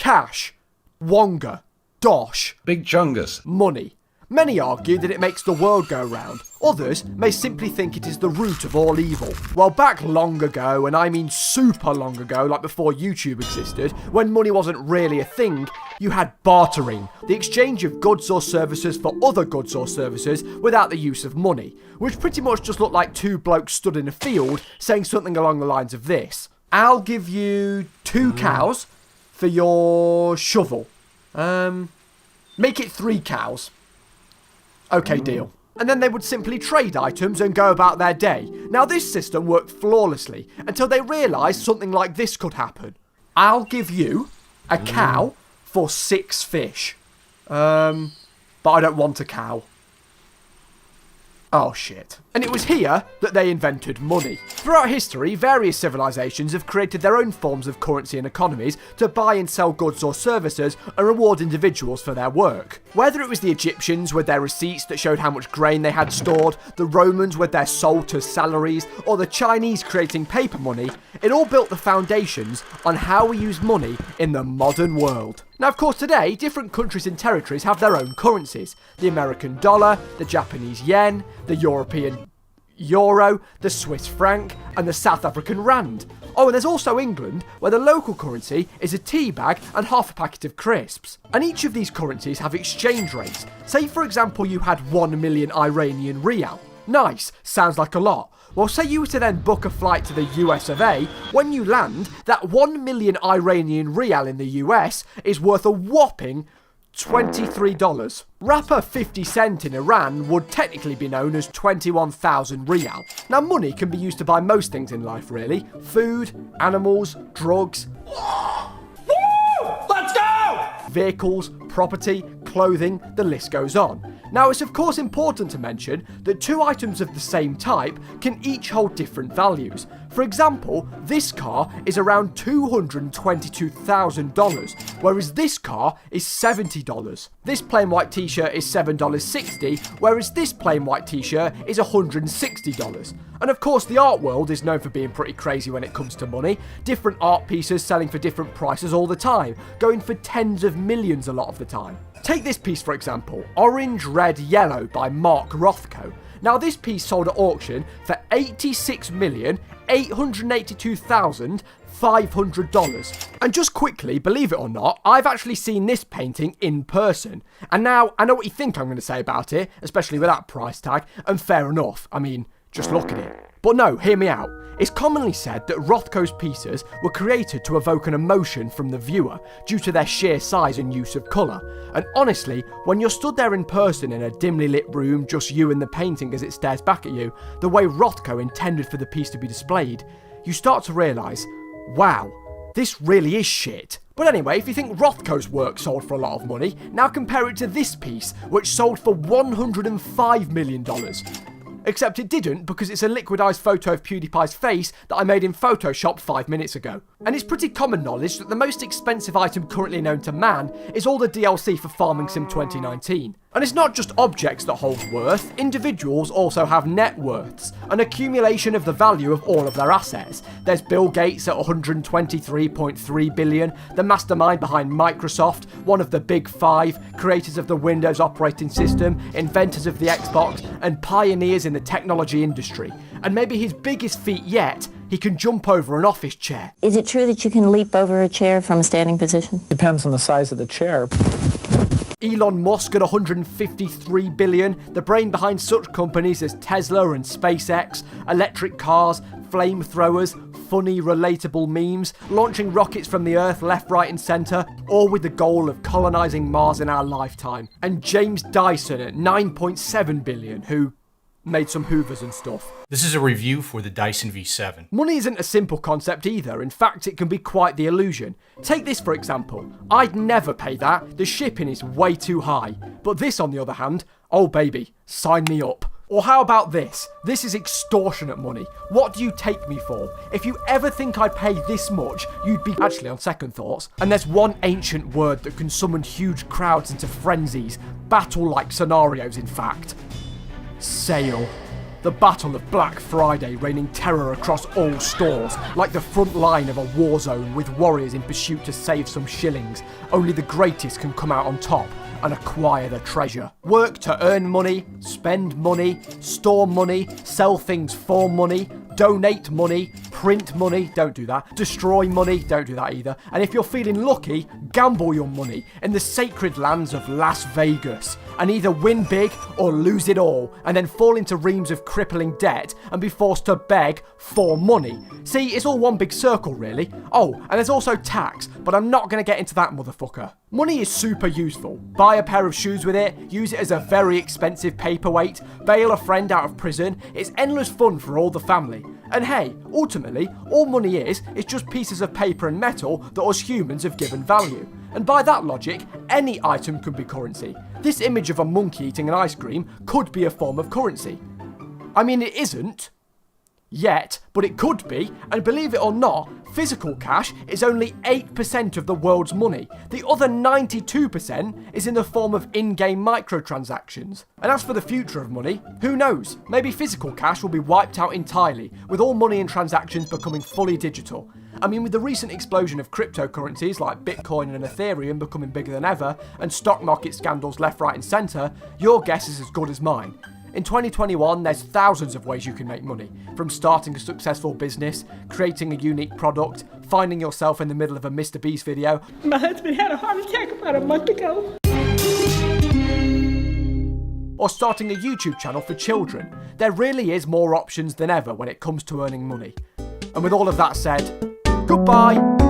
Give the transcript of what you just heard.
Cash. Wonga. Dosh. Big chungus. Money. Many argue that it makes the world go round. Others may simply think it is the root of all evil. Well, back long ago, and I mean super long ago, like before YouTube existed, when money wasn't really a thing, you had bartering, the exchange of goods or services for other goods or services without the use of money, which pretty much just looked like two blokes stood in a field saying something along the lines of this. I'll give you 2 cows for your shovel. Make it 3 cows. Okay, deal. And then they would simply trade items and go about their day. Now this system worked flawlessly until they realised something like this could happen. I'll give you a cow for 6 fish. But I don't want a cow. Oh shit. And it was here that they invented money. Throughout history, various civilizations have created their own forms of currency and economies to buy and sell goods or services and reward individuals for their work. Whether it was the Egyptians with their receipts that showed how much grain they had stored, the Romans with their salt as salaries, or the Chinese creating paper money, it all built the foundations on how we use money in the modern world. Now, of course, today, different countries and territories have their own currencies. The American dollar, the Japanese yen, the European euro, the Swiss franc, and the South African rand. Oh, and there's also England, where the local currency is a tea bag and half a packet of crisps. And each of these currencies have exchange rates. Say, for example, you had 1 million Iranian rial. Nice, sounds like a lot. Well, say you were to then book a flight to the US of A, when you land, that 1 million Iranian rial in the US is worth a whopping $23. Rapper 50 Cent in Iran would technically be known as 21,000 rial. Now, money can be used to buy most things in life, really. Food, animals, drugs, Let's go! vehicles, property, clothing, the list goes on. Now, it's of course important to mention that 2 items of the same type can each hold different values. For example, this car is around $222,000, whereas this car is $70. This plain white t-shirt is $7.60, whereas this plain white t-shirt is $160. And of course, the art world is known for being pretty crazy when it comes to money. Different art pieces selling for different prices all the time, going for tens of millions a lot of the time. Take this piece for example, Orange, Red, Yellow by Mark Rothko. Now this piece sold at auction for $86,882,500. And just quickly, believe it or not, I've actually seen this painting in person. And now, I know what you think I'm going to say about it, especially with that price tag, and fair enough, I mean, just look at it. But no, hear me out. It's commonly said that Rothko's pieces were created to evoke an emotion from the viewer due to their sheer size and use of colour. And honestly, when you're stood there in person in a dimly lit room, just you and the painting as it stares back at you, the way Rothko intended for the piece to be displayed, you start to realise, wow, this really is shit. But anyway, if you think Rothko's work sold for a lot of money, now compare it to this piece, which sold for $105 million. Except it didn't, because it's a liquidized photo of PewDiePie's face that I made in Photoshop 5 minutes ago. And it's pretty common knowledge that the most expensive item currently known to man is all the DLC for Farming Sim 2019. And it's not just objects that hold worth, individuals also have net worths, an accumulation of the value of all of their assets. There's Bill Gates at $123.3 billion, the mastermind behind Microsoft, one of the big 5, creators of the Windows operating system, inventors of the Xbox, and pioneers in the technology industry. And maybe his biggest feat yet, he can jump over an office chair. Is it true that you can leap over a chair from a standing position? Depends on the size of the chair. Elon Musk at $153 billion, the brain behind such companies as Tesla and SpaceX, electric cars, flamethrowers, funny, relatable memes, launching rockets from the Earth left, right and centre, all with the goal of colonising Mars in our lifetime. And James Dyson at $9.7 billion, who made some Hoovers and stuff. This is a review for the Dyson V7. Money isn't a simple concept either, in fact it can be quite the illusion. Take this for example, I'd never pay that, the shipping is way too high. But this on the other hand, oh baby, sign me up. Or how about this? This is extortionate money. What do you take me for? If you ever think I'd pay this much, you'd be actually on second thoughts. And there's one ancient word that can summon huge crowds into frenzies, battle-like scenarios in fact. Sale. The battle of Black Friday raining terror across all stores, like the front line of a war zone with warriors in pursuit to save some shillings. Only the greatest can come out on top and acquire the treasure. Work to earn money, spend money, store money, sell things for money, donate money, print money, don't do that, destroy money, don't do that either, and if you're feeling lucky, gamble your money in the sacred lands of Las Vegas, and either win big or lose it all, and then fall into reams of crippling debt and be forced to beg for money. See, it's all one big circle really. Oh, and there's also tax, but I'm not going to get into that motherfucker. Money is super useful. Buy a pair of shoes with it, use it as a very expensive paperweight, bail a friend out of prison, it's endless fun for all the family. And hey, ultimately, all money is just pieces of paper and metal that us humans have given value. And by that logic, any item could be currency. This image of a monkey eating an ice cream could be a form of currency. I mean, it isn't yet, but it could be, and believe it or not, physical cash is only 8% of the world's money. The other 92% is in the form of in-game microtransactions. And as for the future of money, who knows? Maybe physical cash will be wiped out entirely, with all money and transactions becoming fully digital. I mean, with the recent explosion of cryptocurrencies like Bitcoin and Ethereum becoming bigger than ever, and stock market scandals left, right and centre, your guess is as good as mine. In 2021, there's thousands of ways you can make money, from starting a successful business, creating a unique product, finding yourself in the middle of a Mr. Beast video. My husband had a heart attack about a month ago. Or starting a YouTube channel for children. There really is more options than ever when it comes to earning money. And with all of that said, goodbye!